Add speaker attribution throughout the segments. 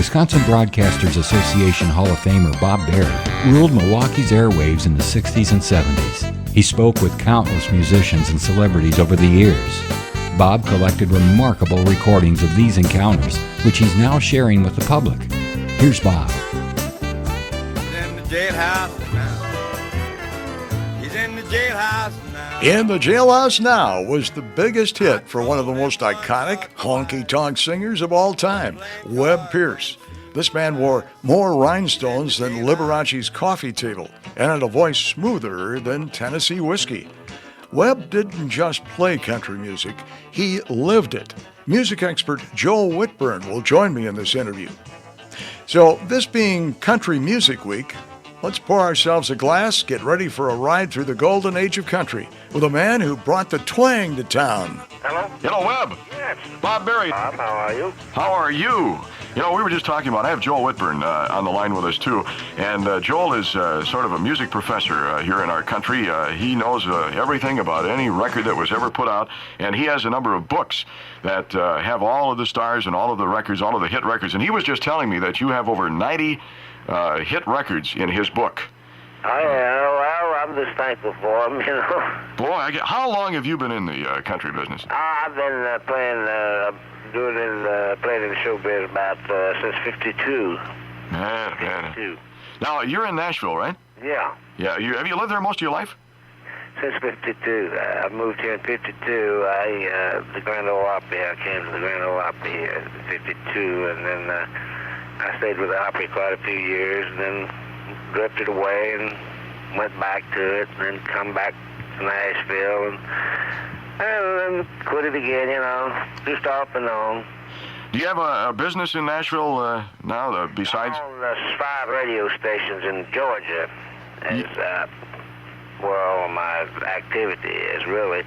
Speaker 1: Wisconsin Broadcasters Association Hall of Famer Bob Berry ruled Milwaukee's airwaves in the 60s and 70s. He spoke with countless musicians and celebrities over the years. Bob collected remarkable recordings of these encounters, which he's now sharing with the public. Here's Bob.
Speaker 2: He's in the jailhouse now. He's in the jailhouse now.
Speaker 3: In the Jailhouse Now was the biggest hit for one of the most iconic honky-tonk singers of all time, Webb Pierce. This man wore more rhinestones than Liberace's coffee table and had a voice smoother than Tennessee whiskey. Webb didn't just play country music, he lived it. Music expert Joel Whitburn will join me in this interview. So, this being Country Music Week, let's pour ourselves a glass, get ready for a ride through the golden age of country with a man who brought the twang to town.
Speaker 4: Hello?
Speaker 5: Hello, Webb.
Speaker 4: Yes.
Speaker 5: Bob Berry.
Speaker 4: Bob, how are you?
Speaker 5: How are you? You know, we were just talking about, I have Joel Whitburn on the line with us, too. And Joel is sort of a music professor here in our country. He knows everything about any record that was ever put out. And he has a number of books that have all of the stars and all of the records, all of the hit records. And he was just telling me that you have over 90 hit records in his book.
Speaker 4: Well, I'm just thankful for him, you know.
Speaker 5: Boy, how long have you been in the country business?
Speaker 4: I've been playing the showbiz about since 52.
Speaker 5: Man.
Speaker 4: 52.
Speaker 5: Now, you're in Nashville, right?
Speaker 4: Yeah.
Speaker 5: Yeah. Have you lived there most of your life?
Speaker 4: Since 52. I moved here in 52. The Grand Ole Opry, I came to the Grand Ole Opry in 52, and then I stayed with the Opry quite a few years, and then drifted away and went back to it, and then come back to Nashville, and then quit it again, you know, just off and on.
Speaker 5: Do you have a business in Nashville now, besides?
Speaker 4: I own 5 radio stations in Georgia. Is where all of my activity is, really.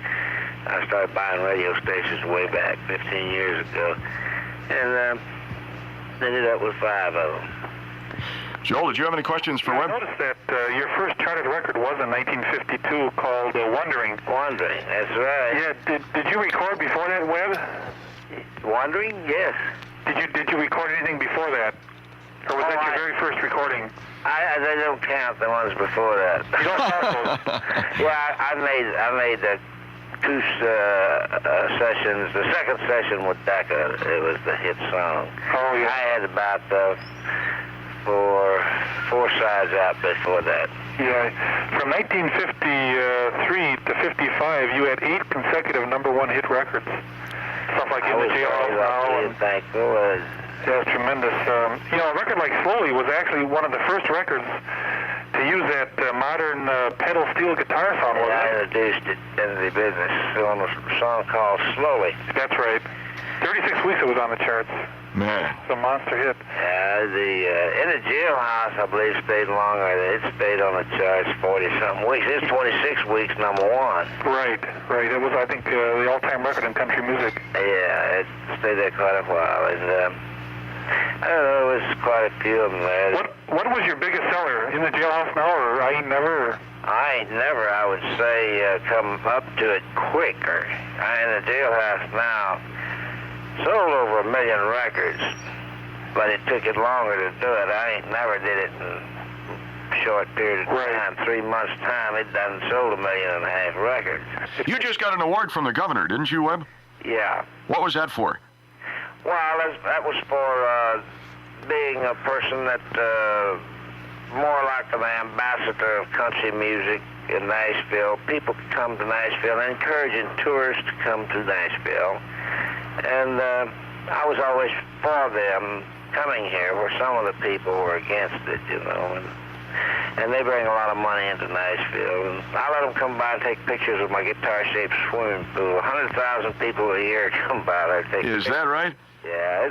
Speaker 4: I started buying radio stations way back 15 years ago, and ended up with 5 of them.
Speaker 5: Joel, did you have any questions for Webb?
Speaker 6: I noticed that your first charted record was in 1952 called Wandering.
Speaker 4: Wandering, that's right.
Speaker 6: Yeah, did you record before that, Webb?
Speaker 4: Wandering, yes.
Speaker 6: Did you record anything before that? Or was that your very first recording?
Speaker 4: They don't count the ones before that.
Speaker 6: You don't count those?
Speaker 4: Yeah, I made 2 sessions. The second session with Decca, it was the hit song.
Speaker 6: Oh, yeah.
Speaker 4: I had about 4 sides out before that.
Speaker 6: Yeah. From 1953 to 55, you had 8 consecutive #1 hit records. Stuff like In the Jailhouse Now.
Speaker 4: And thankful.
Speaker 6: Yeah, tremendous. You know, a record like Slowly was actually one of the first records to use that modern pedal steel guitar sound, wasn't it?
Speaker 4: I introduced it into the business on a song called Slowly.
Speaker 6: That's right. 36 weeks it was on the charts.
Speaker 5: Man.
Speaker 6: It's a monster hit.
Speaker 4: In the Jailhouse, I believe, stayed longer. It stayed on the charts 40-something weeks. It's 26 weeks, #1.
Speaker 6: Right. It was, I think, the all-time record in country music.
Speaker 4: Yeah, it stayed there quite a while. And I don't know, it was quite a few of them there.
Speaker 6: What was your biggest seller? In the Jailhouse Now, or I Ain't Never?
Speaker 4: I Ain't Never, I would say, come up to it quicker. In the Jailhouse Now sold over 1 million records, but it took it longer to do it. I Ain't Never did it in a short period of time. 3 months' time, it done sold 1.5 million records.
Speaker 5: You just got an award from the governor, didn't you, Webb?
Speaker 4: Yeah.
Speaker 5: What was that for?
Speaker 4: Well, that was for being a person that more like an ambassador of country music in Nashville. People come to Nashville, and encouraging tourists to come to Nashville. And I was always for them coming here, where some of the people were against it, you know. And they bring a lot of money into Nashville. And I let them come by and take pictures of my guitar-shaped swimming pool. 100,000 people a year come by there.
Speaker 5: Is that right?
Speaker 4: Yeah,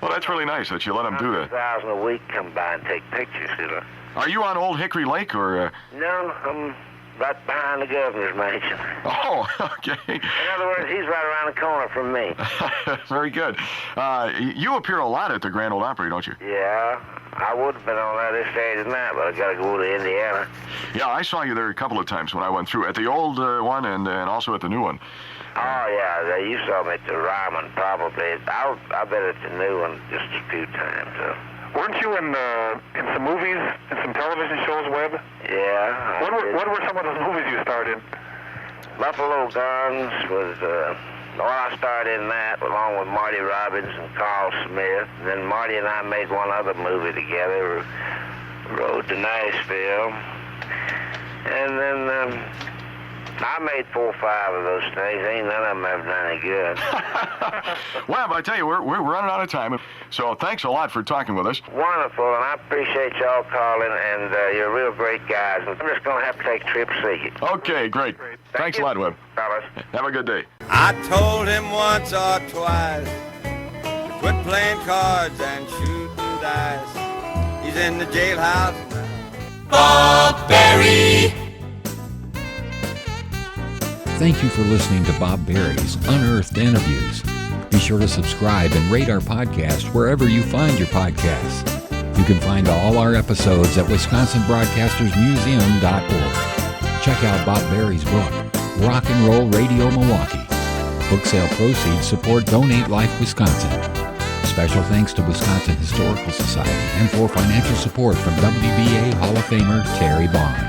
Speaker 5: well, that's really nice that you let them do that.
Speaker 4: 100,000 a week come by and take pictures, you know.
Speaker 5: Are you on Old Hickory Lake, or?
Speaker 4: No, I'm right behind the governor's mansion.
Speaker 5: Oh, okay.
Speaker 4: In other words, he's right around the corner from me.
Speaker 5: Very good. You appear a lot at the Grand Ole Opry, don't you?
Speaker 4: Yeah, I would have been on that this day tonight, but I got to go to Indiana.
Speaker 5: Yeah, I saw you there a couple of times when I went through, at the old one and also at the new one.
Speaker 4: Oh, yeah, you saw me at the Ryman, probably. I've been at the new one just a few times.
Speaker 6: Weren't you in some movies, in some television shows, Webb?
Speaker 4: Yeah.
Speaker 6: What were some of those movies you starred in?
Speaker 4: Buffalo Guns was, I starred in that along with Marty Robbins and Carl Smith. And then Marty and I made one other movie together, Road to Nashville. And then I made 4 or 5 of those things. Ain't none of them ever done any good.
Speaker 5: Webb, I tell you, we're running out of time. So thanks a lot for talking with us.
Speaker 4: Wonderful, and I appreciate y'all calling, and you're real great guys. And I'm just going to have to take a trip to see you.
Speaker 5: Okay, great. Thanks a lot, Webb.
Speaker 4: Fellas.
Speaker 5: Have a good day.
Speaker 2: I told him once or twice to quit playing cards and shooting dice. He's in the jailhouse now.
Speaker 1: Bob Berry. Thank you for listening to Bob Berry's Unearthed Interviews. Be sure to subscribe and rate our podcast wherever you find your podcasts. You can find all our episodes at WisconsinBroadcastersMuseum.org. Check out Bob Berry's book, Rock and Roll Radio Milwaukee. Book sale proceeds support Donate Life Wisconsin. Special thanks to Wisconsin Historical Society and for financial support from WBA Hall of Famer Terry Bond.